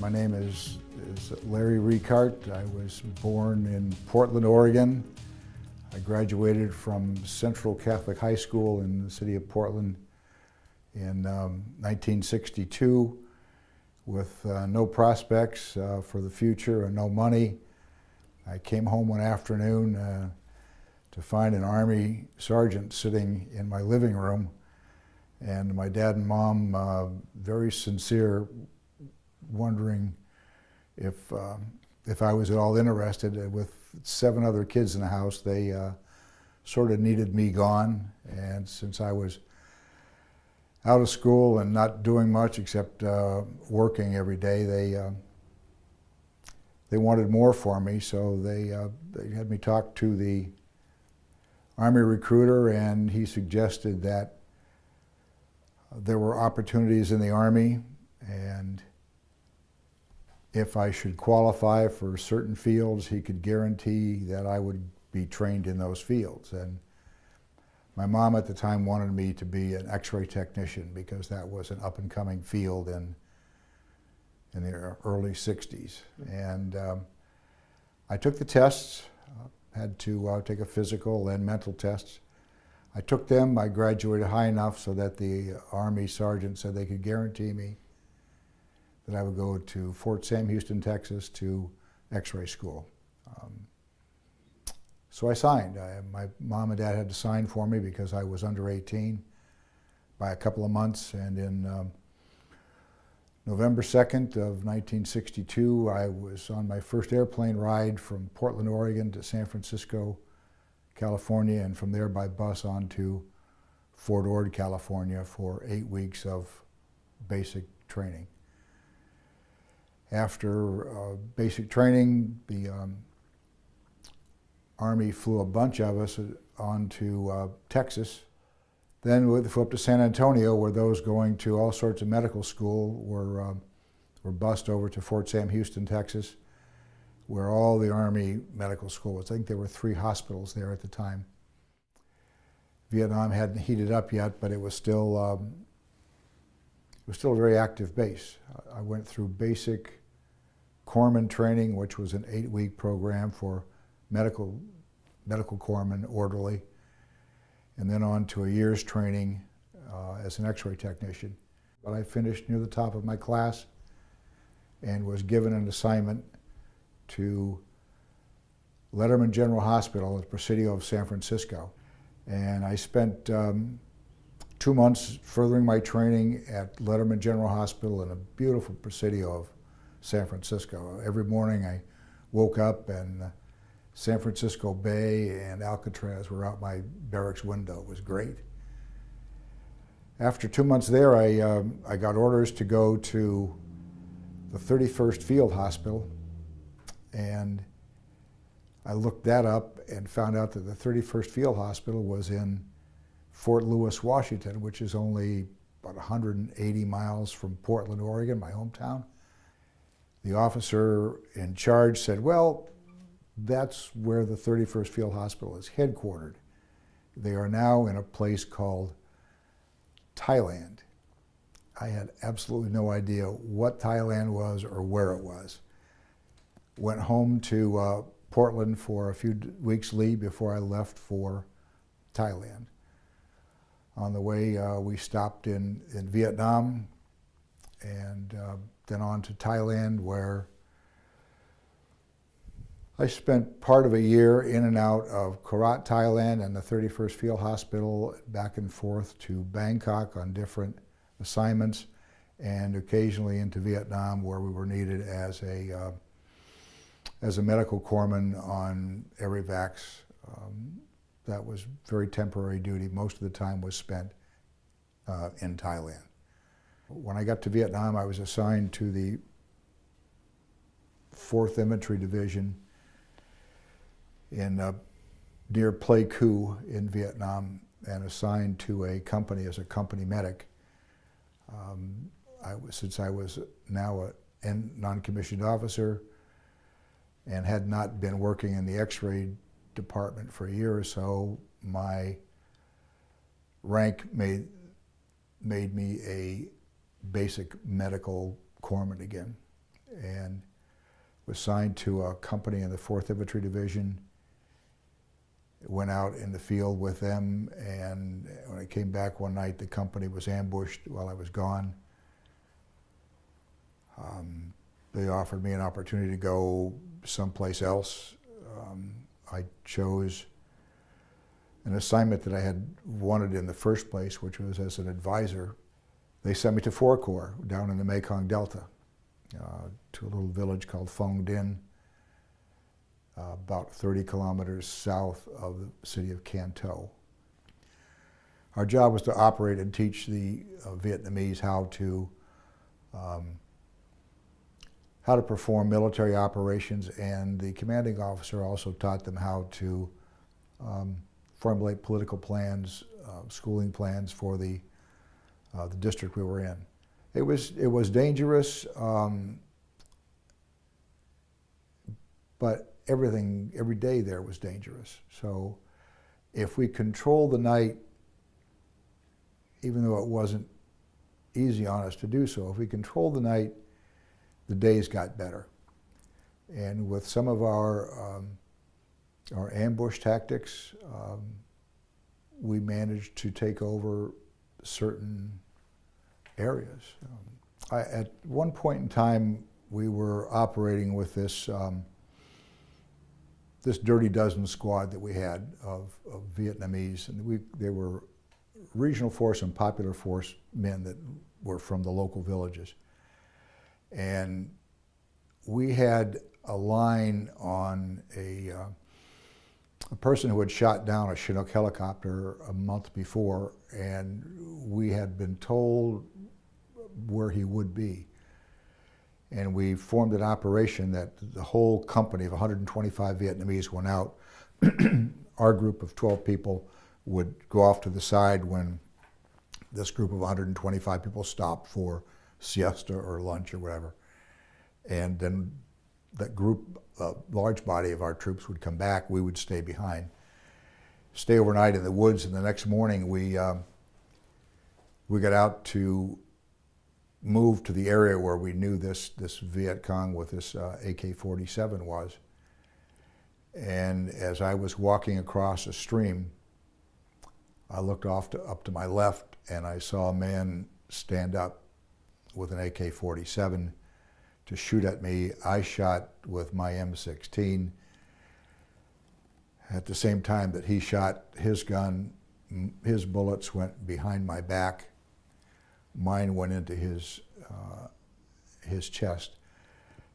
My name is Larry Rekart. I was born in Portland, Oregon. I graduated from Central Catholic High School in the city of Portland in 1962 with no prospects for the future and no money. I came home one afternoon to find an Army sergeant sitting in my living room, and my dad and mom, very sincere, wondering if I was at all interested. With 7 other kids in the house, they sort of needed me gone, and since I was out of school and not doing much except working every day, they wanted more for me, so they had me talk to the Army recruiter, and he suggested that there were opportunities in the Army, and if I should qualify for certain fields, he could guarantee that I would be trained in those fields. And my mom at the time wanted me to be an X-ray technician because that was an up-and-coming field in the early 60s. And I took the tests, had to take a physical and mental tests. I took them. I graduated high enough so that the Army sergeant said they could guarantee me that I would go to Fort Sam Houston, Texas, to X-ray school. So I signed. My mom and dad had to sign for me because I was under 18 by a couple of months, and in November 2nd of 1962, I was on my first airplane ride from Portland, Oregon to San Francisco, California, and from there by bus on to Fort Ord, California for 8 weeks of basic training. After basic training, the Army flew a bunch of us on to Texas. Then we flew up to San Antonio, where those going to all sorts of medical school were bused over to Fort Sam Houston, Texas, where all the Army medical school was. I think there were 3 hospitals there at the time. Vietnam hadn't heated up yet, but it was still a very active base. I went through basic corpsman training, which was an 8-week program for medical corpsman, orderly, and then on to a year's training as an X-ray technician. But I finished near the top of my class and was given an assignment to Letterman General Hospital at Presidio of San Francisco. And I spent 2 months furthering my training at Letterman General Hospital in a beautiful Presidio of San Francisco. Every morning I woke up and San Francisco Bay and Alcatraz were out my barracks window. It was great. After 2 months there, I got orders to go to the 31st Field Hospital, and I looked that up and found out that the 31st Field Hospital was in Fort Lewis, Washington, which is only about 180 miles from Portland, Oregon, my hometown. The officer in charge said, well, that's where the 31st Field Hospital is headquartered. They are now in a place called Thailand. I had absolutely no idea what Thailand was or where it was. Went home to Portland for a few weeks leave before I left for Thailand. On the way, we stopped in Vietnam, and then on to Thailand, where I spent part of a year in and out of Korat, Thailand, and the 31st Field Hospital, back and forth to Bangkok on different assignments, and occasionally into Vietnam, where we were needed as a medical corpsman on air evacs. That was very temporary duty. Most of the time was spent in Thailand. When I got to Vietnam, I was assigned to the 4th Infantry Division in near Pleiku in Vietnam, and assigned to a company as a company medic. Since I was now a non-commissioned officer and had not been working in the X-ray department for a year or so, my rank made me a basic medical corpsman again. and was signed to a company in the 4th Infantry Division. Went out in the field with them, and when I came back one night, the company was ambushed while I was gone. They offered me an opportunity to go someplace else. I chose an assignment that I had wanted in the first place, which was as an advisor. They sent me to 4 Corps down in the Mekong Delta, to a little village called Phong Dinh, about 30 kilometers south of the city of Can Tho. Our job was to operate and teach the Vietnamese how to perform military operations, and the commanding officer also taught them how to formulate political plans, schooling plans for the district we were in. It was dangerous, but every day there was dangerous. So if we controlled the night, even though it wasn't easy on us to do so, if we controlled the night, the days got better. And with some of our ambush tactics, we managed to take over certain areas. At one point in time, we were operating with this Dirty Dozen squad that we had of Vietnamese, and they were regional force and popular force men that were from the local villages. And we had a line on a person who had shot down a Chinook helicopter a month before, and we had been told where he would be. And we formed an operation that the whole company of 125 Vietnamese went out. Our group of 12 people would go off to the side when this group of 125 people stopped for siesta or lunch or whatever. And then that group, a large body of our troops would come back, we would stay behind. Stay overnight in the woods, and the next morning we got out to move to the area where we knew this Viet Cong with this AK-47 was. And as I was walking across a stream, I looked up to my left, and I saw a man stand up with an AK-47 to shoot at me. I shot with my M16. At the same time that he shot his gun, his bullets went behind my back. Mine went into his chest,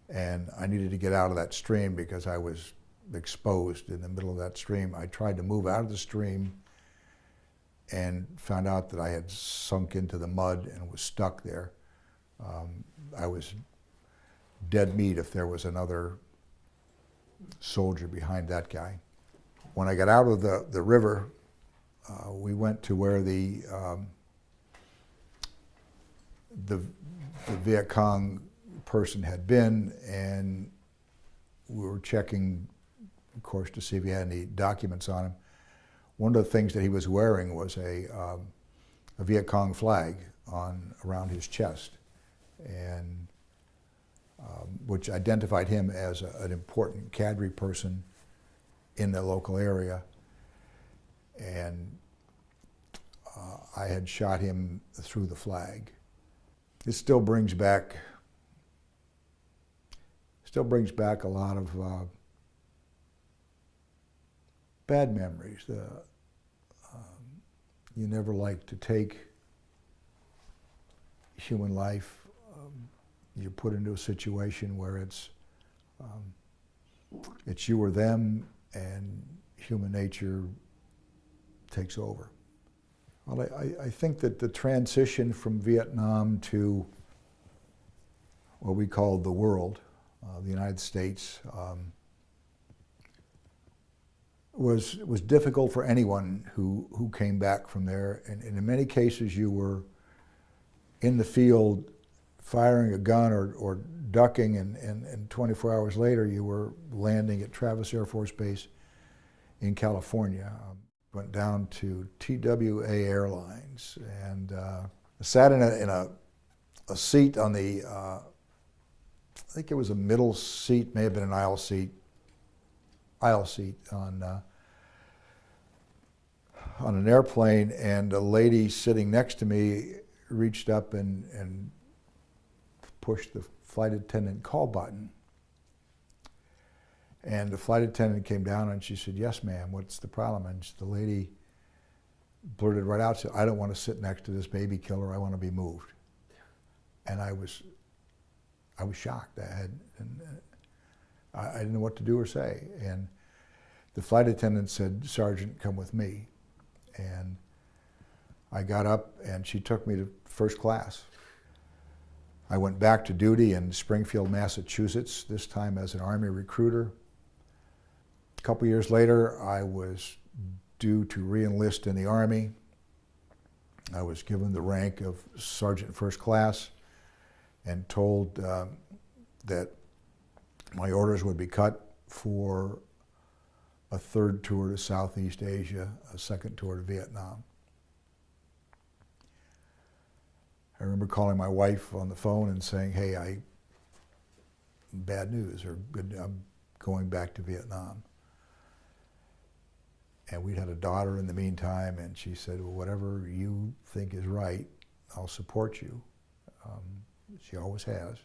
and I needed to get out of that stream because I was exposed in the middle of that stream. I tried to move out of the stream and found out that I had sunk into the mud and was stuck there. I was dead meat if there was another soldier behind that guy. When I got out of the river, we went to where the Viet Cong person had been, and we were checking, of course, to see if he had any documents on him. One of the things that he was wearing was a Viet Cong flag around his chest, and which identified him as an important cadre person in the local area. And I had shot him through the flag. It still brings back a lot of bad memories. You never like to take human life. You're put into a situation where it's you or them, and human nature takes over. Well, I think that the transition from Vietnam to what we call the world, the United States, was difficult for anyone who came back from there. And in many cases, you were in the field firing a gun or ducking, and 24 hours later, you were landing at Travis Air Force Base in California. Went down to TWA Airlines, and sat in a seat on the I think it was a middle seat, may have been an aisle seat on an airplane, and a lady sitting next to me reached up and pushed the flight attendant call button. And the flight attendant came down and she said, "Yes, ma'am, what's the problem?" And the lady blurted right out, said, "I don't want to sit next to this baby killer, I want to be moved." And I was shocked. I didn't know what to do or say. And the flight attendant said, "Sergeant, come with me." And I got up and she took me to first class. I went back to duty in Springfield, Massachusetts, this time as an Army recruiter. A couple years later, I was due to re-enlist in the Army. I was given the rank of Sergeant First Class and told that my orders would be cut for a third tour to Southeast Asia, a second tour to Vietnam. I remember calling my wife on the phone and saying, "Hey, bad news, or good, I'm going back to Vietnam." And we'd had a daughter in the meantime, and she said, "Well, whatever you think is right, I'll support you." She always has.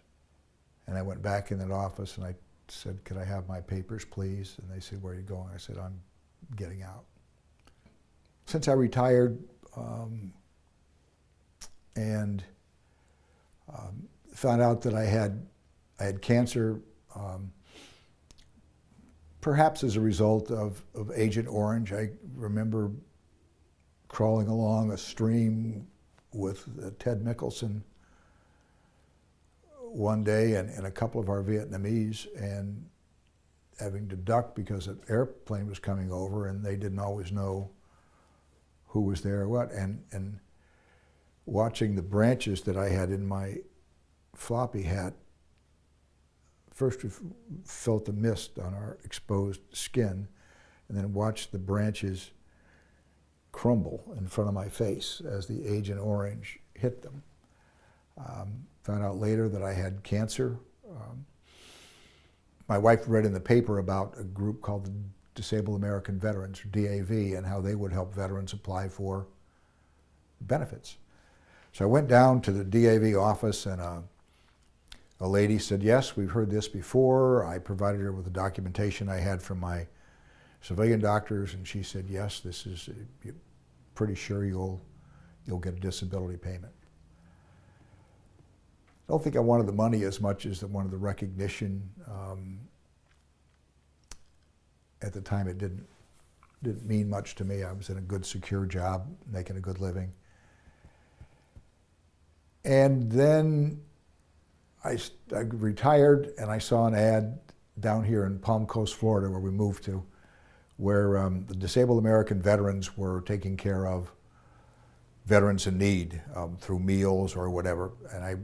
And I went back in that office and I said, "Could I have my papers, please?" And they said, "Where are you going?" I said, "I'm getting out." Since I retired and found out that I had cancer, perhaps as a result of Agent Orange. I remember crawling along a stream with Ted Mickelson one day and a couple of our Vietnamese, and having to duck because an airplane was coming over and they didn't always know who was there or what, and watching the branches that I had in my floppy hat. First we felt the mist on our exposed skin, and then watched the branches crumble in front of my face as the Agent Orange hit them. Found out later that I had cancer. My wife read in the paper about a group called the Disabled American Veterans, or DAV, and how they would help veterans apply for benefits. So I went down to the DAV office, and a lady said, "Yes, we've heard this before." I provided her with the documentation I had from my civilian doctors, and she said, "Yes, this is pretty sure you'll get a disability payment." I don't think I wanted the money as much as I wanted the recognition. At the time, it didn't mean much to me. I was in a good, secure job, making a good living. And then I retired, and I saw an ad down here in Palm Coast, Florida, where we moved to, where the Disabled American Veterans were taking care of veterans in need through meals or whatever. And I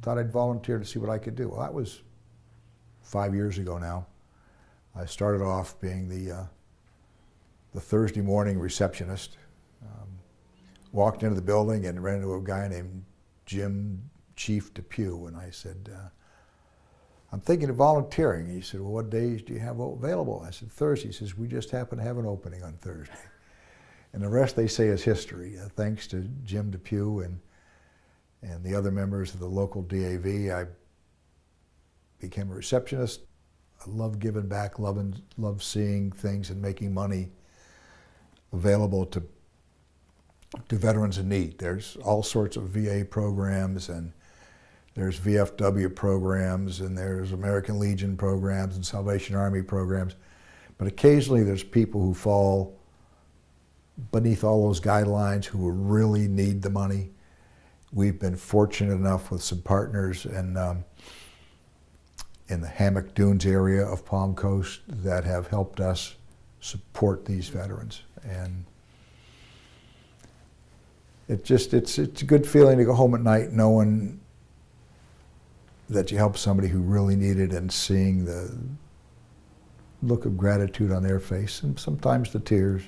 thought I'd volunteer to see what I could do. Well, that was 5 years ago now. I started off being the Thursday morning receptionist. Walked into the building and ran into a guy named Jim Chief Depew, and I said, "I'm thinking of volunteering." He said, "Well, what days do you have available?" I said, "Thursday." He says, "We just happen to have an opening on Thursday." And the rest, they say, is history. Thanks to Jim Depew and the other members of the local DAV, I became a receptionist. I love giving back, love seeing things and making money available to veterans in need. There's all sorts of VA programs, and there's VFW programs, and there's American Legion programs and Salvation Army programs. But occasionally there's people who fall beneath all those guidelines who really need the money. We've been fortunate enough with some partners in the Hammock Dunes area of Palm Coast that have helped us support these veterans. And it's a good feeling to go home at night knowing that you helped somebody who really needed, and seeing the look of gratitude on their face, and sometimes the tears.